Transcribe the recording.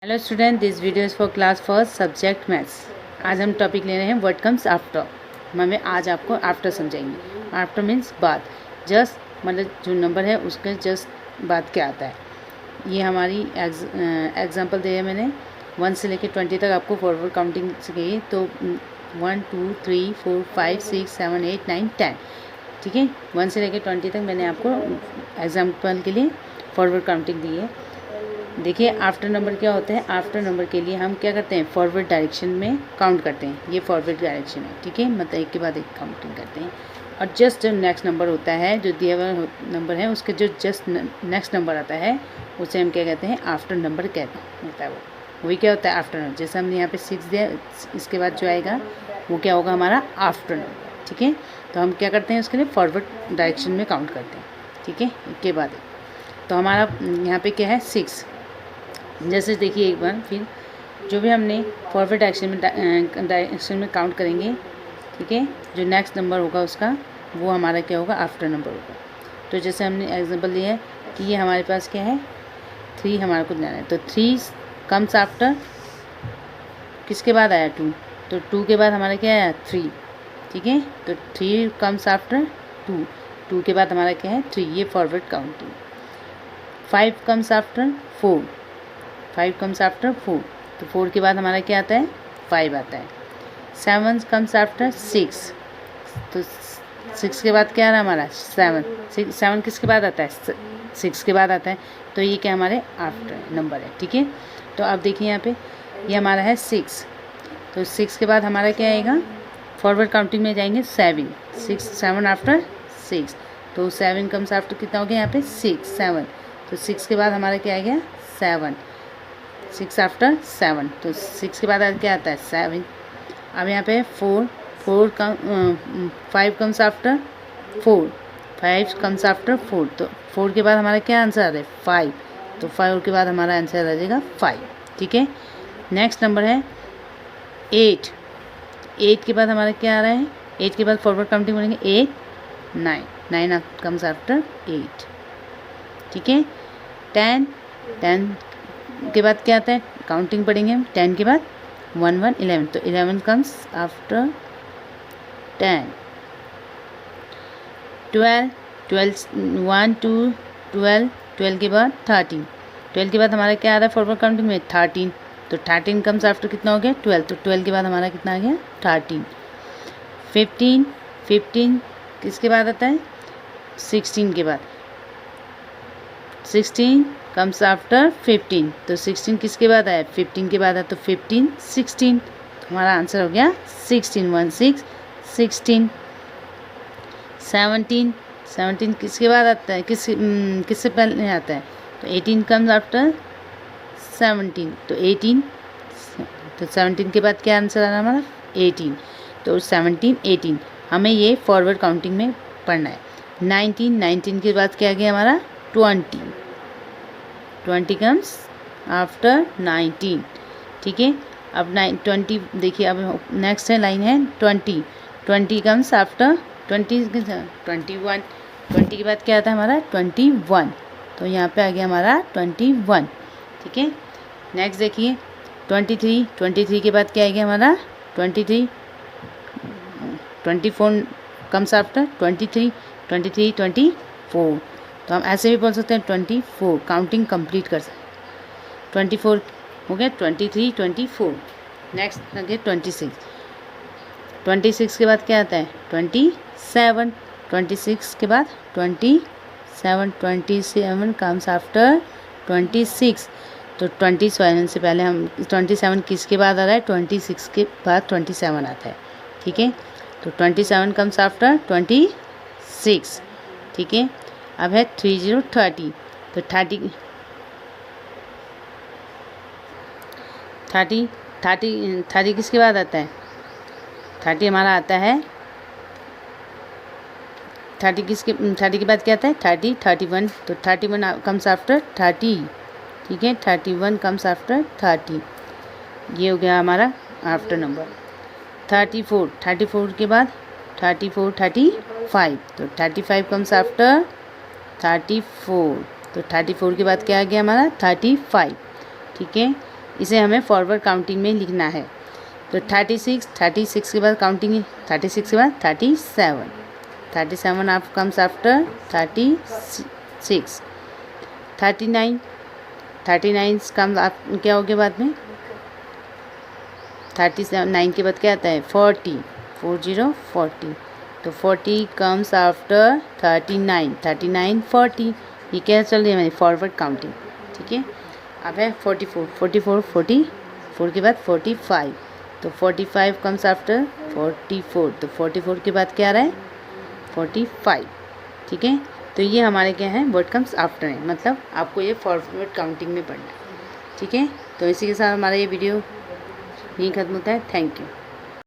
Hello student, this video is for class first subject maths. आज हम topic ले रहे हैं व्हाट कम्स आफ्टर। हमें आज आपको आफ्टर समझाएंगे। आफ्टर मीन्स बाद, जस्ट मतलब जो नंबर है उसके जस्ट बाद क्या आता है। ये हमारी एग्जांपल दिया है मैंने 1 से लेकर 20 तक आपको फॉरवर्ड काउंटिंग सिखाई। तो 1 2 3 4 5 6 7 8 9 10, ठीक है। 1 से लेकर 20 तक मैंने आपको एग्जाम्पल के लिए फॉरवर्ड काउंटिंग दी है। देखिए आफ्टर नंबर क्या होता है। आफ्टर नंबर के लिए हम क्या करते हैं, फॉरवर्ड डायरेक्शन में काउंट करते हैं। ये फॉरवर्ड डायरेक्शन है, ठीक है, मतलब एक के बाद एक काउंटिंग करते हैं। और जस्ट जो नेक्स्ट नंबर होता है, जो दिया हुआ नंबर है उसके जो जस्ट नेक्स्ट नंबर आता है उसे हम क्या कहते हैं, आफ्टर नंबर कहते हैं। होता है वही क्या होता है, आफ्टर नंबर। जैसे हमने यहाँ पे 6 दिया, इसके बाद जो आएगा वो क्या होगा, हमारा आफ्टर नंबर, ठीक है। तो हम क्या करते हैं, उसके लिए फॉरवर्ड डायरेक्शन में काउंट करते हैं, ठीक है, एक के बाद एक। तो हमारा यहाँ पे क्या है, 6। जैसे देखिए एक बार फिर, जो भी हमने फॉरवर्ड डायरेक्शन में काउंट करेंगे, ठीक है, जो नेक्स्ट नंबर होगा उसका वो हमारा क्या होगा, आफ्टर नंबर होगा। तो जैसे हमने एग्जांपल लिया है कि ये हमारे पास क्या है, 3 हमारे को जाना है। तो 3 कम्स आफ्टर, किसके बाद आया, 2। तो 2 के बाद हमारा क्या आया, 3, ठीक है। तो 3 कम्स आफ्टर 2, 2 के बाद हमारा क्या है, 3। ये forward counting. 5 comes after 4, 5 comes after 4। तो 4 के बाद हमारा क्या आता है, 5 आता है। 7 कम्स आफ्टर 6, तो 6 के बाद क्या आ रहा है हमारा, 7। 7 किसके बाद आता है, 6 के बाद आता है। तो ये क्या हमारे आफ्टर नंबर है, ठीक है। तो अब देखिए यहाँ पे ये हमारा है 6। तो 6 के बाद हमारा क्या आएगा, फॉरवर्ड काउंटिंग में जाएंगे 7 7 आफ्टर 6। तो 7 कम्स आफ्टर कितना हो गया यहाँ पे, 7। तो 6 के बाद हमारा क्या आ गया, 7। 6 आफ्टर 7। तो 6 के बाद क्या आता है, 7। अब यहाँ पे 5 कम्स आफ्टर 4, 5 कम्स आफ्टर 4। तो 4 के बाद हमारा क्या आंसर आ रहा है, 5। तो 5 के बाद हमारा आंसर आ जाएगा 5, ठीक है। नेक्स्ट नंबर है 8। 8 के बाद हमारा क्या आ रहा है, 8 के बाद फॉरवर्ड काउंटिंग बोलेंगे 8 9, 9 कम्स आफ्टर 8, ठीक है। 10 के बाद क्या आता है, काउंटिंग पढ़ेंगे हम। 10 के बाद 1 1 11, तो 11 कम्स आफ्टर 10। 12 1 2 12, 12 के बाद 13, 12 के बाद हमारा क्या आ रहा है फॉरवर्ड काउंटिंग में, 13। तो 13 कम्स आफ्टर कितना हो गया, 12। तो 12 के बाद हमारा कितना आ गया, 13। 15 किसके बाद आता है, 16 के बाद। 16 कम्स आफ्टर 15, तो 16 किसके बाद आया, 15 के बाद आया। तो 15 16, तो हमारा आंसर हो गया 16 1 6 16। 17 किसके बाद आता है, किससे पहले आता है, तो 18 कम्स आफ्टर 17। तो 18, तो 17 के बाद क्या आंसर आ रहा है हमारा, 18। तो 17 18 हमें ये फॉरवर्ड काउंटिंग में पढ़ना है। 19 के बाद क्या गया हमारा, 20 कम्स आफ्टर 19, ठीक है। अब 20 देखिए, अब नेक्स्ट है लाइन है 20 कम्स आफ्टर 21। 20 के बाद क्या आता है हमारा, 21। तो यहाँ पे आ गया हमारा 21, ठीक है। नेक्स्ट देखिए 23 के बाद क्या आ गया हमारा, 24 कम्स आफ्टर 23 24। तो हम ऐसे भी बोल सकते हैं 24, काउंटिंग कंप्लीट कर सकते हैं। 24 हो गया, 23 24। नेक्स्ट आ गया 26 के बाद क्या आता है, 26 के बाद 27 कम्स आफ्टर 26। तो 27 से पहले हम 27 किसके बाद आ रहा है, 26 के बाद 27 आता है, ठीक है। तो 27 कम्स आफ्टर 26, ठीक है। अब है 30 30। तो 30 किसके बाद आता है, 30 हमारा आता है 30 के बाद क्या आता है, 31। तो 31 कम्स आफ्टर 30, ठीक है। 31 कम्स आफ्टर 30, ये हो गया हमारा आफ्टर नंबर। 34 के बाद 35। तो 35 कम्स आफ्टर 34। तो 34 के बाद क्या आ गया हमारा, 35, ठीक है। इसे हमें फॉरवर्ड काउंटिंग में लिखना है। तो 36 के बाद काउंटिंग है, 36 के बाद 37 आप कम्स आफ्टर 36। 39 कम क्या हो गया बाद में, 39 के बाद क्या आता है 40 तो 40 कम्स आफ्टर 39 40। ये क्या चल रही है हमारी फॉरवर्ड काउंटिंग, ठीक है। अब है 44 के बाद 45, तो 45 कम्स आफ्टर 44, तो 44 के बाद क्या आ रहा है 45, ठीक है। तो ये हमारे क्या है वर्ड कम्स आफ्टर है, मतलब आपको ये फॉरवर्ड काउंटिंग में पढ़ना है, ठीक है। तो इसी के साथ हमारा ये वीडियो यहीं ख़त्म होता है। Thank you.